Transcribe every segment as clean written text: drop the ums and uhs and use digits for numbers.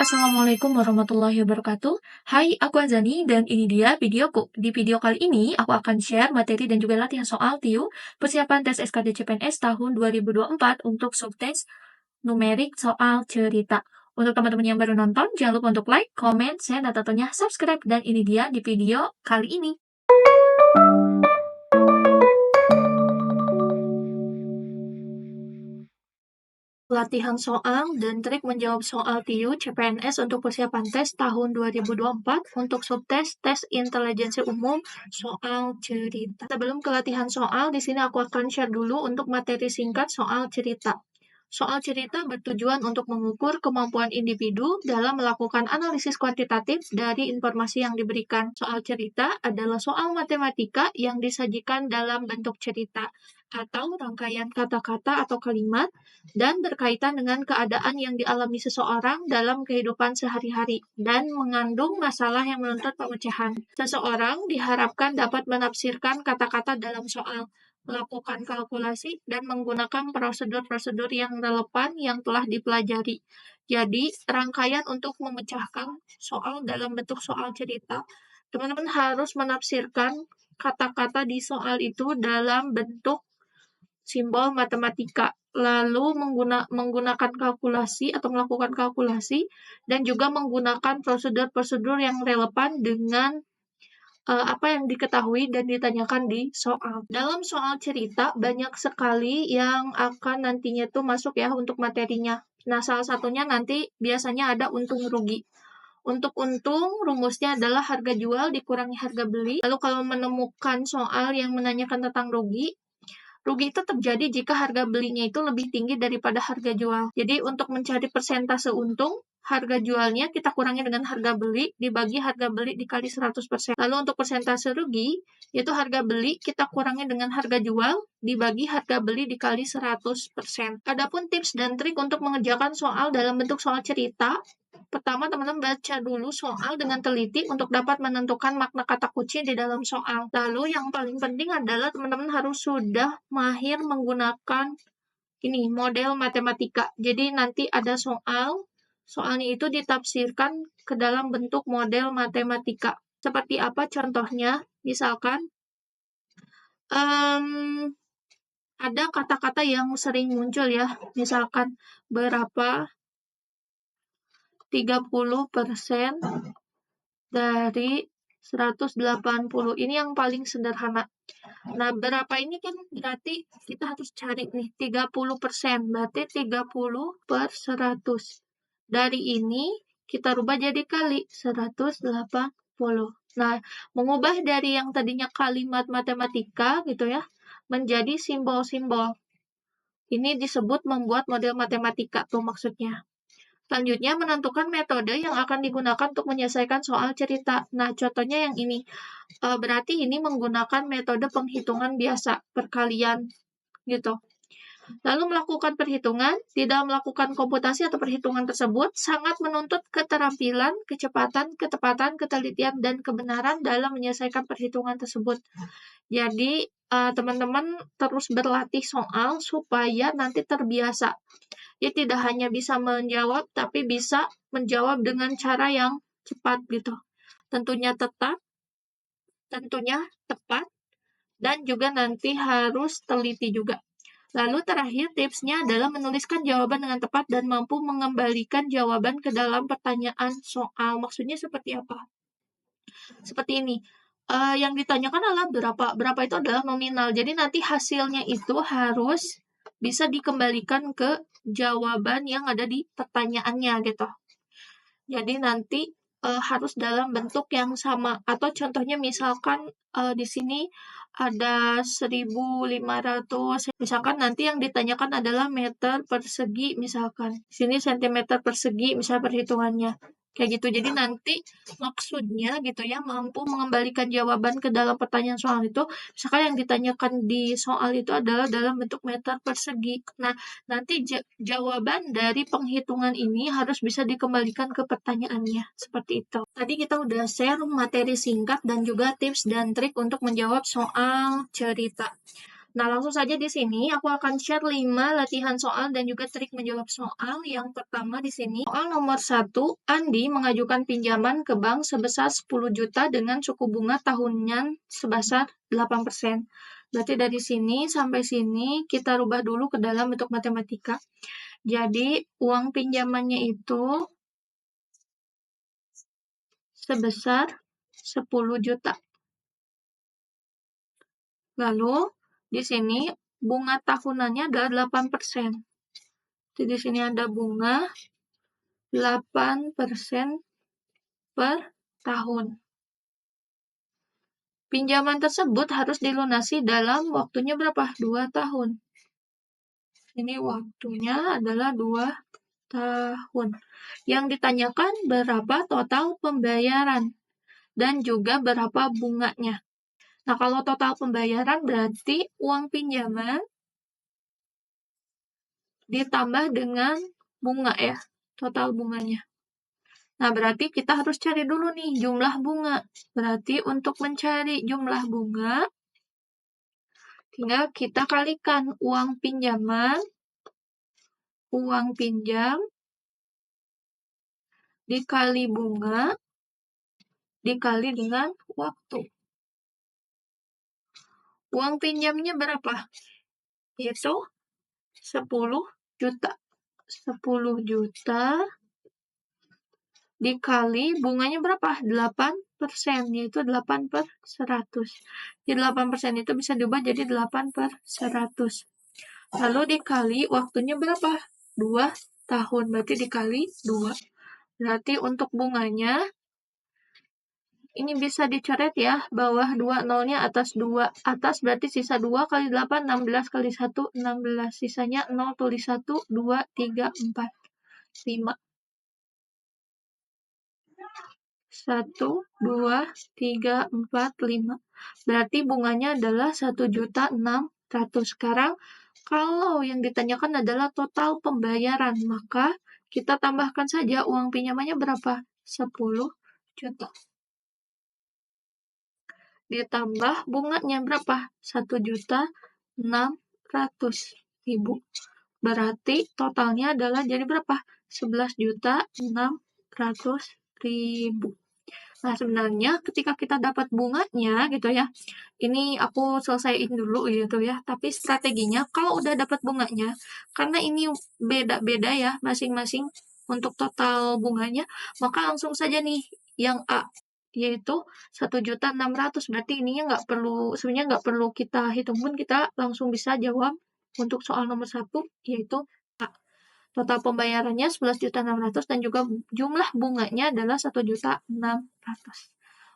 Assalamualaikum warahmatullahi wabarakatuh. Hai, aku Azani dan ini dia videoku. Di video kali ini, aku akan share materi dan juga latihan soal TIU persiapan tes SKD CPNS tahun 2024 untuk subtes numerik soal cerita. Untuk teman-teman yang baru nonton, jangan lupa untuk like, comment, share, dan tentunya subscribe. Dan ini dia di video kali ini. Latihan soal dan trik menjawab soal TIU CPNS untuk persiapan tes tahun 2024 untuk subtes tes intelijensi umum soal cerita. Sebelum ke latihan soal, di sini aku akan share dulu untuk materi singkat soal cerita. Soal cerita bertujuan untuk mengukur kemampuan individu dalam melakukan analisis kuantitatif dari informasi yang diberikan. Soal cerita adalah soal matematika yang disajikan dalam bentuk cerita atau rangkaian kata-kata atau kalimat dan berkaitan dengan keadaan yang dialami seseorang dalam kehidupan sehari-hari dan mengandung masalah yang menuntut pemecahan. Seseorang diharapkan dapat menafsirkan kata-kata dalam soal, melakukan kalkulasi, dan menggunakan prosedur-prosedur yang relevan yang telah dipelajari. Jadi, rangkaian untuk memecahkan soal dalam bentuk soal cerita, teman-teman harus menafsirkan kata-kata di soal itu dalam bentuk simbol matematika, lalu menggunakan kalkulasi atau melakukan kalkulasi, dan juga menggunakan prosedur-prosedur yang relevan dengan apa yang diketahui dan ditanyakan di soal. Dalam soal cerita, banyak sekali yang akan nantinya tuh masuk ya untuk materinya. Nah, salah satunya nanti biasanya ada untung rugi. Untuk untung, rumusnya adalah harga jual dikurangi harga beli. Lalu kalau menemukan soal yang menanyakan tentang rugi, rugi itu terjadi jika harga belinya itu lebih tinggi daripada harga jual. Jadi untuk mencari persentase untung, harga jualnya kita kurangi dengan harga beli, dibagi harga beli dikali 100%. Lalu untuk persentase rugi, yaitu harga beli kita kurangi dengan harga jual, dibagi harga beli dikali 100%. Adapun tips dan trik untuk mengerjakan soal dalam bentuk soal cerita, pertama, teman-teman baca dulu soal dengan teliti untuk dapat menentukan makna kata kunci di dalam soal. Lalu yang paling penting adalah teman-teman harus sudah mahir menggunakan ini model matematika. Jadi nanti ada soalnya itu ditafsirkan ke dalam bentuk model matematika. Seperti apa contohnya? Misalkan ada kata-kata yang sering muncul ya. Misalkan berapa 30% dari 180. Ini yang paling sederhana. Nah, berapa ini kan berarti kita harus cari nih 30%. Berarti 30 per 100. Dari ini kita rubah jadi kali 180. Nah, mengubah dari yang tadinya kalimat matematika gitu ya, menjadi simbol-simbol. Ini disebut membuat model matematika tuh maksudnya. Selanjutnya, menentukan metode yang akan digunakan untuk menyelesaikan soal cerita. Nah, contohnya yang ini. Berarti ini menggunakan metode penghitungan biasa, perkalian, gitu. Lalu melakukan perhitungan, tidak melakukan komputasi atau perhitungan tersebut sangat menuntut keterampilan, kecepatan, ketepatan, ketelitian, dan kebenaran dalam menyelesaikan perhitungan tersebut. Jadi, teman-teman terus berlatih soal supaya nanti terbiasa. Dia tidak hanya bisa menjawab, tapi bisa menjawab dengan cara yang cepat gitu. Tentunya tepat, dan juga nanti harus teliti juga. Lalu terakhir tipsnya adalah menuliskan jawaban dengan tepat dan mampu mengembalikan jawaban ke dalam pertanyaan soal. Maksudnya seperti apa? Seperti ini. Yang ditanyakan adalah berapa itu adalah nominal. Jadi nanti hasilnya itu harus bisa dikembalikan ke jawaban yang ada di pertanyaannya gitu. Jadi nanti harus dalam bentuk yang sama. Atau contohnya misalkan di sini ada 1.500. Misalkan nanti yang ditanyakan adalah meter persegi misalkan. Di sini sentimeter persegi misal perhitungannya. Kayak gitu. Jadi nanti maksudnya gitu ya, mampu mengembalikan jawaban ke dalam pertanyaan soal itu. Misalkan yang ditanyakan di soal itu adalah dalam bentuk meter persegi. Nah, nanti jawaban dari penghitungan ini harus bisa dikembalikan ke pertanyaannya. Seperti itu. Tadi kita udah share materi singkat dan juga tips dan trik untuk menjawab soal cerita. Nah, langsung saja di sini aku akan share 5 latihan soal dan juga trik menjawab soal. Yang pertama di sini, soal nomor 1, Andi mengajukan pinjaman ke bank sebesar 10 juta dengan suku bunga tahunan sebesar 8%. Berarti dari sini sampai sini kita rubah dulu ke dalam bentuk matematika. Jadi, uang pinjamannya itu sebesar 10 juta. Lalu, di sini bunga tahunannya adalah 8%. Jadi di sini ada bunga 8% per tahun. Pinjaman tersebut harus dilunasi dalam waktunya berapa? 2 tahun. Ini waktunya adalah 2 tahun. Yang ditanyakan berapa total pembayaran dan juga berapa bunganya. Nah, kalau total pembayaran berarti uang pinjaman ditambah dengan bunga ya, total bunganya. Nah, berarti kita harus cari dulu nih jumlah bunga. Berarti untuk mencari jumlah bunga, tinggal kita kalikan uang pinjaman, uang pinjam, dikali bunga, dikali dengan waktu. Uang pinjamnya berapa? Yaitu 10 juta. 10 juta dikali bunganya berapa? 8%, yaitu 8/100. Jadi 8% itu bisa diubah jadi 8/100. Lalu dikali waktunya berapa? 2 tahun, berarti dikali 2. Berarti untuk bunganya, ini bisa dicoret ya, bawah 2 nolnya atas 2. Atas berarti sisa 2 kali 8, 16 kali 1, 16. Sisanya 0, tulis 1, 2, 3, 4, 5. 1, 2, 3, 4, 5. Berarti bunganya adalah 1.600.000. Sekarang, kalau yang ditanyakan adalah total pembayaran, maka kita tambahkan saja uang pinjamannya berapa? 10 juta. Ditambah bunganya berapa? 1.600.000. Berarti totalnya adalah jadi berapa? 11.600.000. Nah, sebenarnya ketika kita dapat bunganya gitu ya, ini aku selesaiin dulu gitu ya, tapi strateginya kalau udah dapat bunganya, karena ini beda-beda ya masing-masing untuk total bunganya, maka langsung saja nih yang A, yaitu 1.600.000. Berarti ininya sebenarnya nggak perlu kita hitung pun, kita langsung bisa jawab untuk soal nomor 1, yaitu A. Total pembayarannya 11.600.000 dan juga jumlah bunganya adalah 1.600.000.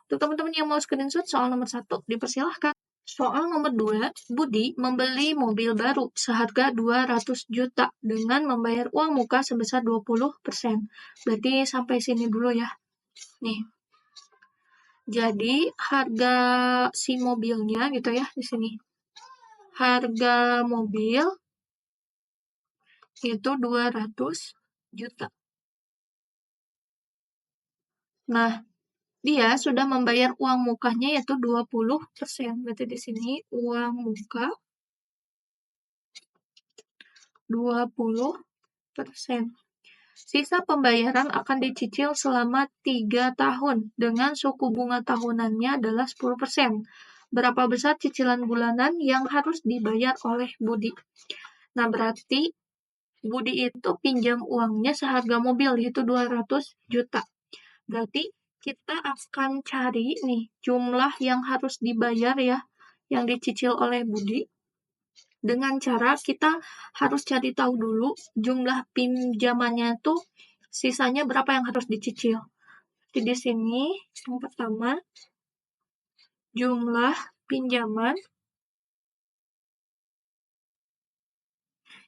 Untuk teman-teman yang mau screenshot soal nomor 1, dipersilahkan. Soal nomor 2, Budi membeli mobil baru seharga 200 juta dengan membayar uang muka sebesar 20%. Berarti sampai sini dulu ya. Nih. Jadi harga si mobilnya gitu ya di sini. Harga mobil itu 200 juta. Nah, dia sudah membayar uang mukanya yaitu 20%. Berarti di sini uang muka 20%. Sisa pembayaran akan dicicil selama 3 tahun dengan suku bunga tahunannya adalah 10%. Berapa besar cicilan bulanan yang harus dibayar oleh Budi? Nah, berarti Budi itu pinjam uangnya seharga mobil yaitu 200 juta. Berarti kita akan cari nih jumlah yang harus dibayar ya, yang dicicil oleh Budi. Dengan cara kita harus cari tahu dulu jumlah pinjamannya tuh sisanya berapa yang harus dicicil. Jadi di sini yang pertama jumlah pinjaman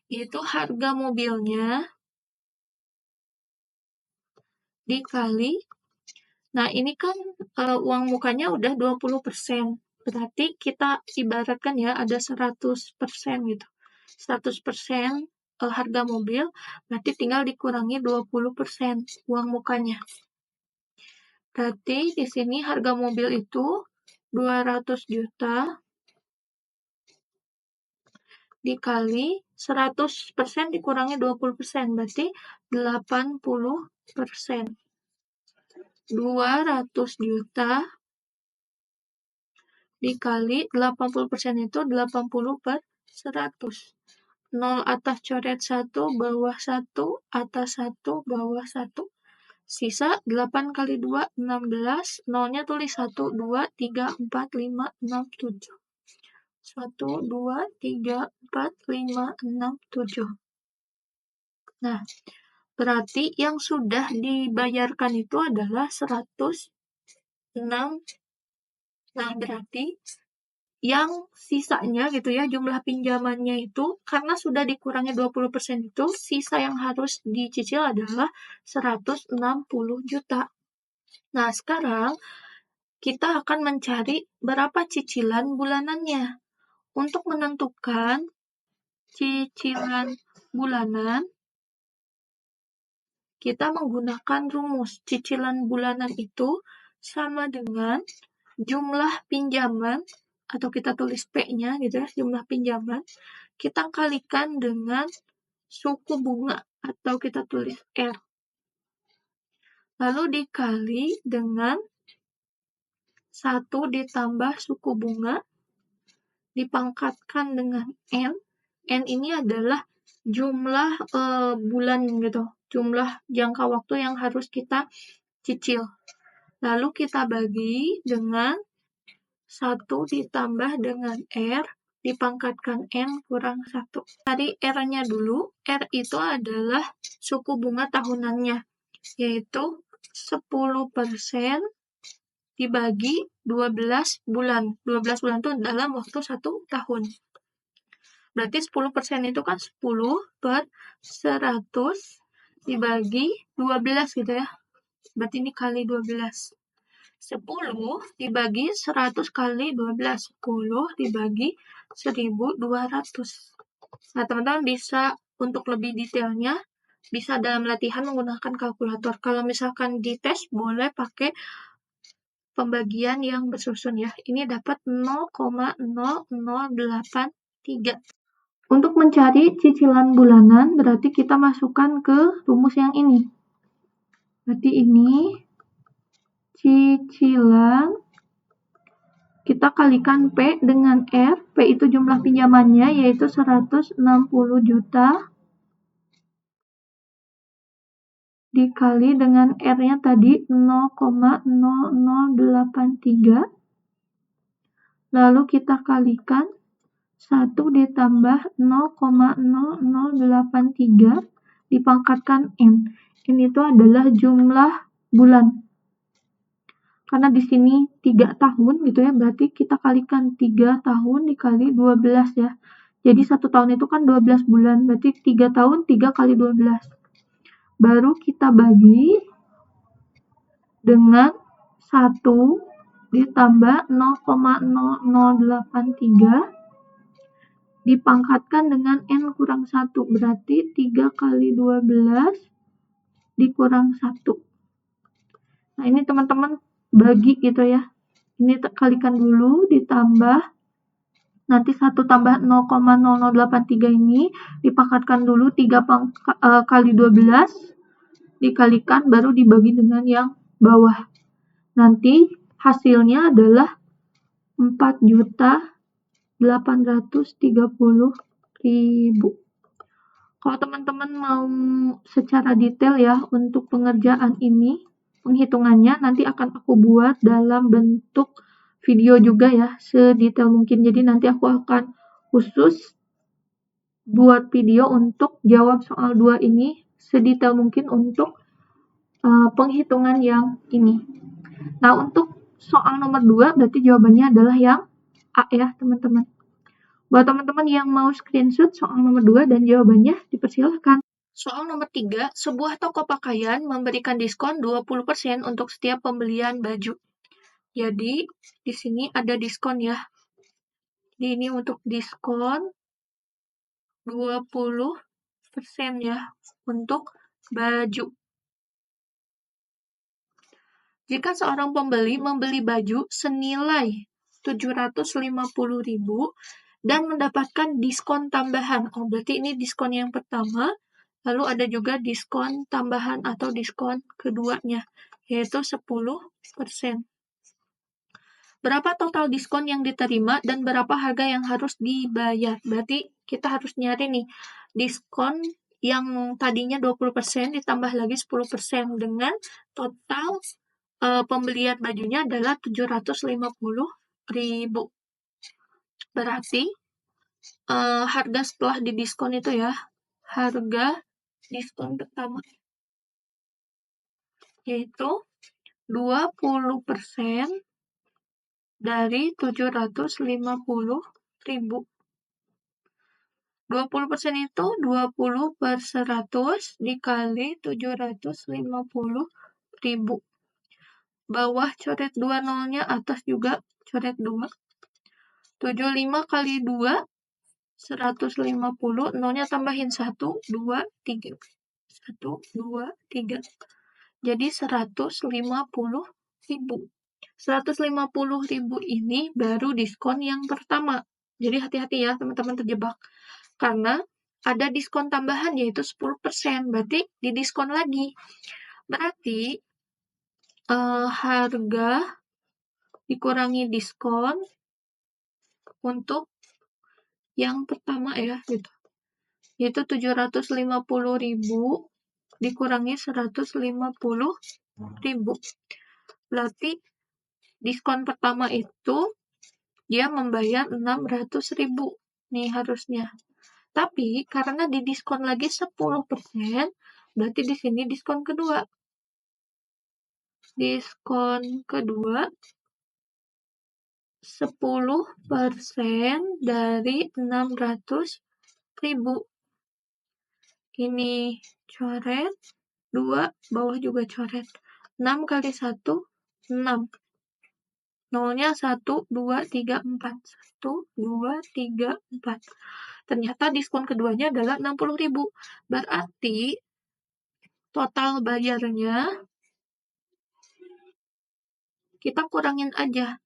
itu harga mobilnya dikali. Nah, ini kan uang mukanya udah 20%. Berarti kita ibaratkan ya ada 100% gitu. 100% harga mobil, berarti tinggal dikurangi 20% uang mukanya. Berarti di sini harga mobil itu 200 juta dikali 100% dikurangi 20%, berarti 80%. 200 juta dikali 80% itu 80/100. 0 atas coret 1, bawah 1, atas 1, bawah 1. Sisa 8 kali 2, 16. 0-nya tulis 1, 2, 3, 4, 5, 6, 7. 1, 2, 3, 4, 5, 6, 7. Nah, berarti yang sudah dibayarkan itu adalah 106. Nah, berarti yang sisanya gitu ya, jumlah pinjamannya itu, karena sudah dikurangi 20% itu, sisa yang harus dicicil adalah 160 juta. Nah, sekarang kita akan mencari berapa cicilan bulanannya. Untuk menentukan cicilan bulanan, kita menggunakan rumus. Cicilan bulanan itu sama dengan jumlah pinjaman, atau kita tulis P-nya gitu ya, jumlah pinjaman, kita kalikan dengan suku bunga, atau kita tulis R. Lalu dikali dengan 1 ditambah suku bunga, dipangkatkan dengan N. N ini adalah jumlah bulan gitu, jumlah jangka waktu yang harus kita cicil. Lalu kita bagi dengan 1 ditambah dengan R, dipangkatkan N kurang 1. Cari R-nya dulu. R itu adalah suku bunga tahunannya, yaitu 10% dibagi 12 bulan. 12 bulan itu dalam waktu 1 tahun. Berarti 10% itu kan 10/100 dibagi 12 gitu ya. Berarti ini kali 12. 10 dibagi 100 kali 12. 10 dibagi 1.200. Nah, teman-teman bisa untuk lebih detailnya, bisa dalam latihan menggunakan kalkulator. Kalau misalkan di tes, boleh pakai pembagian yang bersusun ya. Ini dapat 0,0083. Untuk mencari cicilan bulanan, berarti kita masukkan ke rumus yang ini. Berarti ini cicilan, kita kalikan P dengan R. P itu jumlah pinjamannya, yaitu 160 juta. Dikali dengan R-nya tadi 0,0083. Lalu kita kalikan 1 ditambah 0,0083 dipangkatkan N. N itu adalah jumlah bulan. Karena di sini 3 tahun gitu ya, berarti kita kalikan 3 tahun dikali 12 ya. Jadi 1 tahun itu kan 12 bulan, berarti 3 tahun 3 kali 12. Baru kita bagi dengan 1 ditambah 0,0083 dipangkatkan dengan N kurang 1, berarti 3 kali 12 dikurang 1. Nah, ini teman-teman bagi gitu ya. Ini kalikan dulu, ditambah. Nanti 1 tambah 0,0083 ini dipangkatkan dulu 3 kali 12, dikalikan, baru dibagi dengan yang bawah. Nanti hasilnya adalah 4.830.000. Kalau teman-teman mau secara detail ya untuk pengerjaan ini, penghitungannya nanti akan aku buat dalam bentuk video juga ya, sedetail mungkin. Jadi nanti aku akan khusus buat video untuk jawab soal 2 ini sedetail mungkin untuk penghitungan yang ini. Nah, untuk soal nomor 2 berarti jawabannya adalah yang A ya, teman-teman. Buat teman-teman yang mau screenshot soal nomor 2 dan jawabannya, dipersilahkan. Soal nomor 3, sebuah toko pakaian memberikan diskon 20% untuk setiap pembelian baju. Jadi, di sini ada diskon ya. Jadi, ini untuk diskon 20% ya, untuk baju. Jika seorang pembeli membeli baju senilai 750.000 dan mendapatkan diskon tambahan. Oh, berarti ini diskon yang pertama, lalu ada juga diskon tambahan atau diskon keduanya, yaitu 10%. Berapa total diskon yang diterima dan berapa harga yang harus dibayar? Berarti kita harus nyari nih, diskon yang tadinya 20% ditambah lagi 10% dengan total pembelian bajunya adalah 750.000. Berarti harga setelah didiskon itu ya, harga diskon pertama yaitu 20% dari 750.000. 20% itu 20/100 dikali 750.000. Bawah coret 2 nolnya, atas juga coret 2. 75 kali 2, 150, nolnya tambahin 1, 2, 3. 1, 2, 3. Jadi 150.000. 150.000 ini baru diskon yang pertama. Jadi hati-hati ya teman-teman terjebak. Karena ada diskon tambahan yaitu 10%. Berarti didiskon lagi. Berarti harga dikurangi diskon untuk yang pertama ya gitu. Yaitu 750.000 dikurangi 150.000. Berarti diskon pertama itu dia membayar 600.000 nih harusnya. Tapi karena didiskon lagi 10%, berarti di sini diskon kedua. Diskon kedua 10% dari 600.000. Ini coret 2, bawah juga coret. 6 kali 1, 6. Nolnya 1, 2, 3, 4. 1, 2, 3, 4. Ternyata diskon keduanya adalah 60.000. Berarti total bayarnya kita kurangin aja.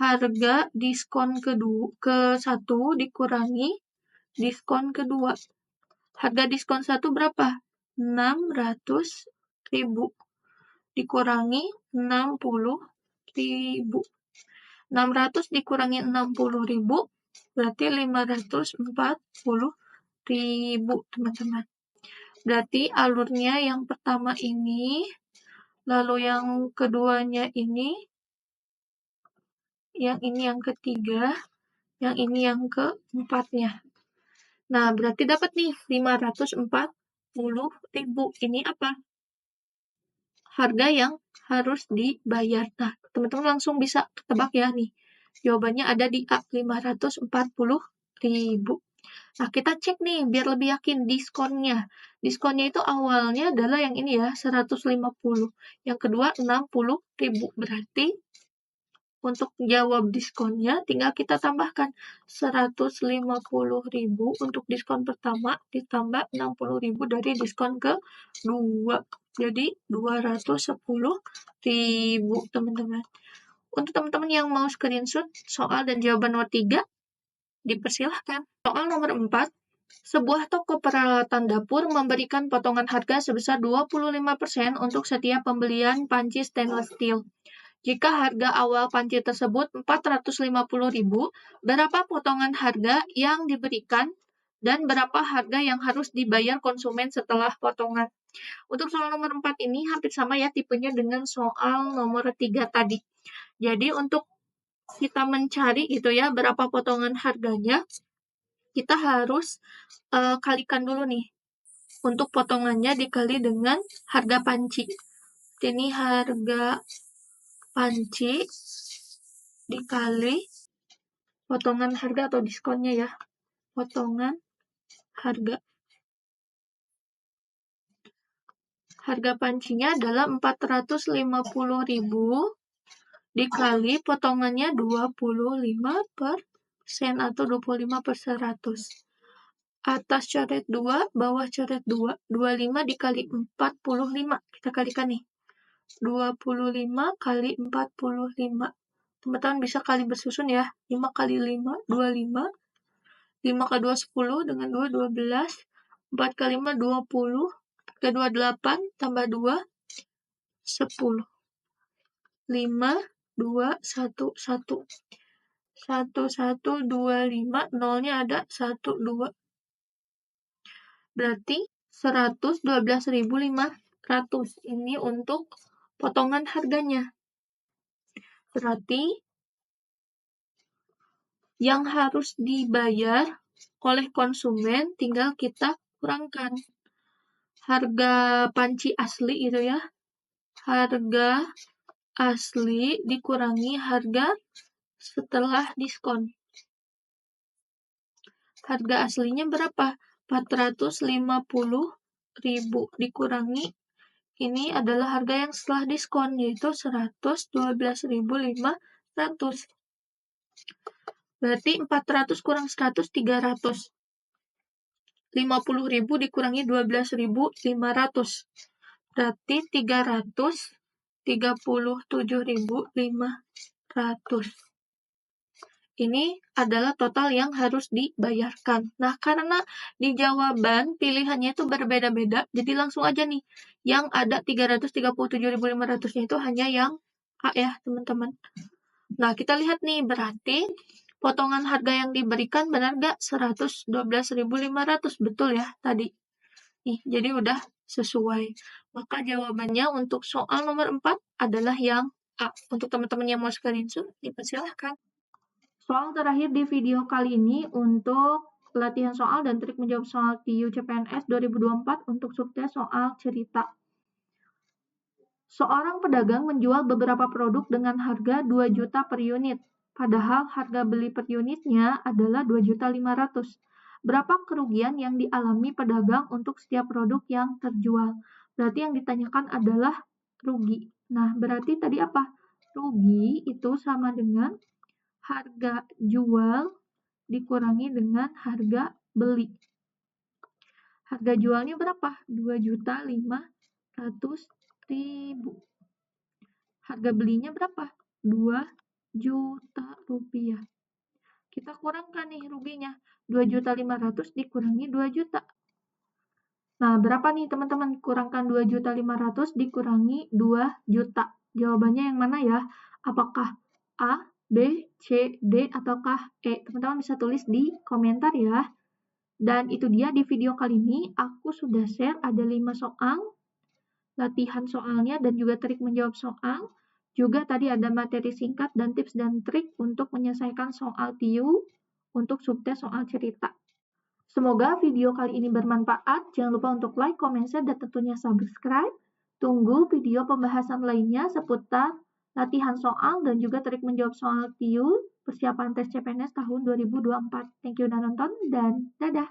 Harga diskon ke-1 dikurangi diskon kedua. Harga diskon 1 berapa? 600.000 dikurangi 60.000. 600 dikurangi 60.000 berarti 540.000, teman-teman. Berarti alurnya yang pertama ini, lalu yang keduanya ini, yang ini yang ketiga, yang ini yang keempatnya. Nah, berarti dapat nih 540.000. Ini apa? Harga yang harus dibayar. Nah, teman-teman langsung bisa ketebak ya nih. Jawabannya ada di A, 540.000. Nah, kita cek nih biar lebih yakin diskonnya. Diskonnya itu awalnya adalah yang ini ya, 150. Yang kedua 60.000. Berarti untuk jawab diskonnya tinggal kita tambahkan 150.000 untuk diskon pertama ditambah 60.000 dari diskon kedua. Jadi 210.000, teman-teman. Untuk teman-teman yang mau screenshot soal dan jawaban nomor 3, dipersilahkan. Soal nomor 4, sebuah toko peralatan dapur memberikan potongan harga sebesar 25% untuk setiap pembelian panci stainless steel. Jika harga awal panci tersebut 450.000, berapa potongan harga yang diberikan dan berapa harga yang harus dibayar konsumen setelah potongan? Untuk soal nomor 4 ini hampir sama ya tipenya dengan soal nomor 3 tadi. Jadi untuk kita mencari gitu ya berapa potongan harganya, kita harus kalikan dulu nih. Untuk potongannya dikali dengan harga panci. Ini harga panci dikali potongan harga atau diskonnya ya. Potongan harga. Harga pancinya adalah 450.000 dikali potongannya 25% atau 25/100. Atas coret 2, bawah coret 2. 25 dikali 45. Kita kalikan nih. 25 kali 45. Teman-teman bisa kali bersusun ya. 5 kali 5, 25. 5 ke 2, 10, dengan 2, 12, 4 ke 5, 20, ke 2, 8, tambah 2, 10. 5, 2, 1, 1. 1, 1, 2, 5, nolnya ada 1, 2. Berarti 112.500. Ini untuk potongan harganya. Berarti yang harus dibayar oleh konsumen tinggal kita kurangkan. Harga panci asli itu ya. Harga asli dikurangi harga setelah diskon. Harga aslinya berapa? 450.000 dikurangi ini adalah harga yang setelah diskon, yaitu 112.500. Berarti 400 kurang 100, 300. 50.000 dikurangi 12.500. Berarti 337.500. Ini adalah total yang harus dibayarkan. Nah, karena di jawaban pilihannya itu berbeda-beda, jadi langsung aja nih. Yang ada 337.500-nya itu hanya yang A ya, teman-teman. Nah, kita lihat nih, berarti potongan harga yang diberikan benar nggak? 112.500, betul ya tadi. Nih, jadi udah sesuai. Maka jawabannya untuk soal nomor 4 adalah yang A. Untuk teman-teman yang mau screenshot, dipersilahkan. Soal terakhir di video kali ini untuk latihan soal dan trik menjawab soal TIU CPNS 2024 untuk subtes soal cerita. Seorang pedagang menjual beberapa produk dengan harga 2 juta per unit, padahal harga beli per unitnya adalah 2.500.000. Berapa kerugian yang dialami pedagang untuk setiap produk yang terjual? Berarti yang ditanyakan adalah rugi. Nah, berarti tadi apa? Rugi itu sama dengan harga jual dikurangi dengan harga beli. Harga jualnya berapa? 2.500.000. Harga belinya berapa? 2 juta rupiah. Kita kurangkan nih ruginya. 2.500.000 dikurangi 2 juta. Nah, berapa nih teman-teman? Kurangkan 2.500.000 dikurangi 2 juta. Jawabannya yang mana ya? Apakah A, B, C, D, ataukah E? Teman-teman bisa tulis di komentar ya. Dan itu dia di video kali ini. Aku sudah share ada 5 soal, latihan soalnya, dan juga trik menjawab soal. Juga tadi ada materi singkat dan tips dan trik untuk menyelesaikan soal TIU untuk subtes soal cerita. Semoga video kali ini bermanfaat. Jangan lupa untuk like, comment, share, dan tentunya subscribe. Tunggu video pembahasan lainnya seputar latihan soal dan juga trik menjawab soal TIU persiapan tes CPNS tahun 2024. Thank you udah nonton dan dadah!